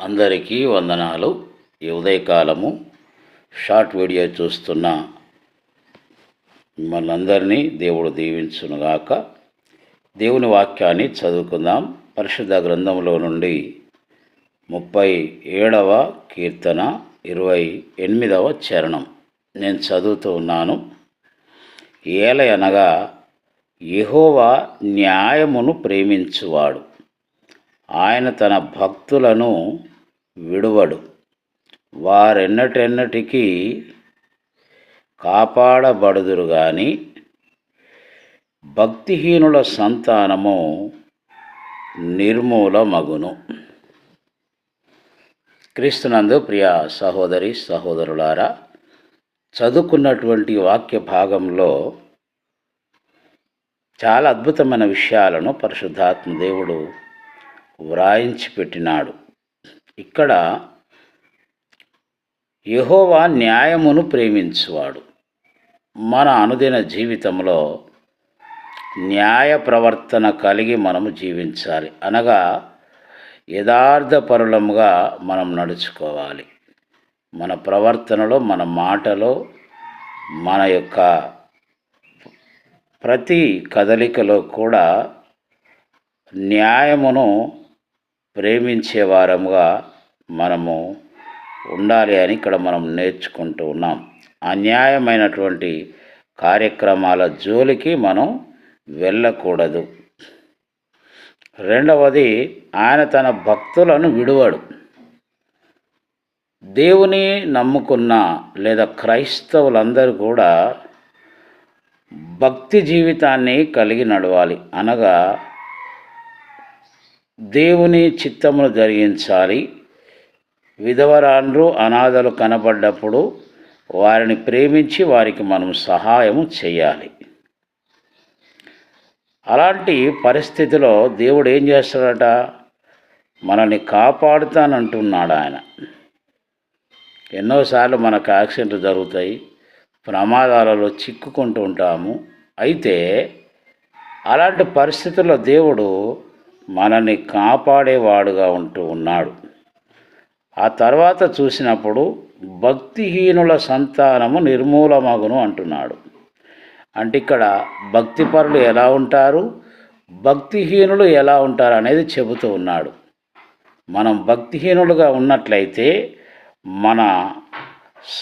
అందరికీ వందనాలు. ఈ ఉదయకాలము షార్ట్ వీడియో చూస్తున్న మిమ్మల్ని అందరినీ దేవుడు దీవించునుగాక. దేవుని వాక్యాన్ని చదువుకుందాం. పరిశుద్ధ గ్రంథంలో నుండి 37వ కీర్తన 28వ చరణం నేను చదువుతూ ఉన్నాను. ఏలయనగా యెహోవా న్యాయమును ప్రేమించువాడు, ఆయన తన భక్తులను విడువడు, వారెన్నటెన్నటికీ కాపాడబడుదురు గాని భక్తిహీనుల సంతానము నిర్మూలమగును. క్రీస్తునందు ప్రియ సహోదరి సహోదరులారా, చదువుకున్నటువంటి వాక్య భాగంలో చాలా అద్భుతమైన విషయాలను పరిశుద్ధాత్మ దేవుడు వ్రాయించి పెట్టినాడు. ఇక్కడ యెహోవా న్యాయమును ప్రేమించువాడు. మన అనుదిన జీవితంలో న్యాయ ప్రవర్తన కలిగి మనము జీవించాలి. అనగా యథార్థపరులముగా మనం నడుచుకోవాలి. మన ప్రవర్తనలో, మన మాటలో, మన యొక్క ప్రతి కదలికలో కూడా న్యాయమును ప్రేమించే వారముగా మనము ఉండాలి అని ఇక్కడ మనం నేర్చుకుంటూ ఉన్నాం. అన్యాయమైనటువంటి కార్యక్రమాల జోలికి మనం వెళ్ళకూడదు. రెండవది, ఆయన తన భక్తులను విడువడు. దేవుని నమ్ముకున్న లేదా క్రైస్తవులందరూ కూడా భక్తి జీవితాన్ని కలిగి నడవాలి. అనగా దేవుని చిత్తమును జరిగించాలి. విధవరాండ్రు, అనాథలు కనబడ్డప్పుడు వారిని ప్రేమించి వారికి మనం సహాయము చేయాలి. అలాంటి పరిస్థితిలో దేవుడు ఏం చేస్తాడట? మనల్ని కాపాడుతానంటున్నాడు ఆయన. ఎన్నోసార్లు మనకు యాక్సిడెంట్లు జరుగుతాయి, ప్రమాదాలలో చిక్కుకుంటూ ఉంటాము. అయితే అలాంటి పరిస్థితుల్లో దేవుడు మనల్ని కాపాడేవాడుగా ఉంటూ ఉన్నాడు. ఆ తర్వాత చూసినప్పుడు భక్తిహీనుల సంతానము నిర్మూలమగును అంటున్నాడు. అంటే ఇక్కడ భక్తిపరులు ఎలా ఉంటారు, భక్తిహీనులు ఎలా ఉంటారు అనేది చెబుతూ ఉన్నాడు. మనం భక్తిహీనులుగా ఉన్నట్లయితే మన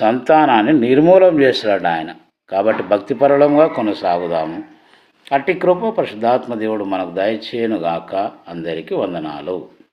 సంతానాన్ని నిర్మూలం చేస్తాడు ఆయన. కాబట్టి భక్తిపరులంగా కొనసాగుదాము. అట్టి కృప పరిశుద్ధాత్మ దేవుడు మనకు దయచేయునుగాక. అందరికీ వందనాలు.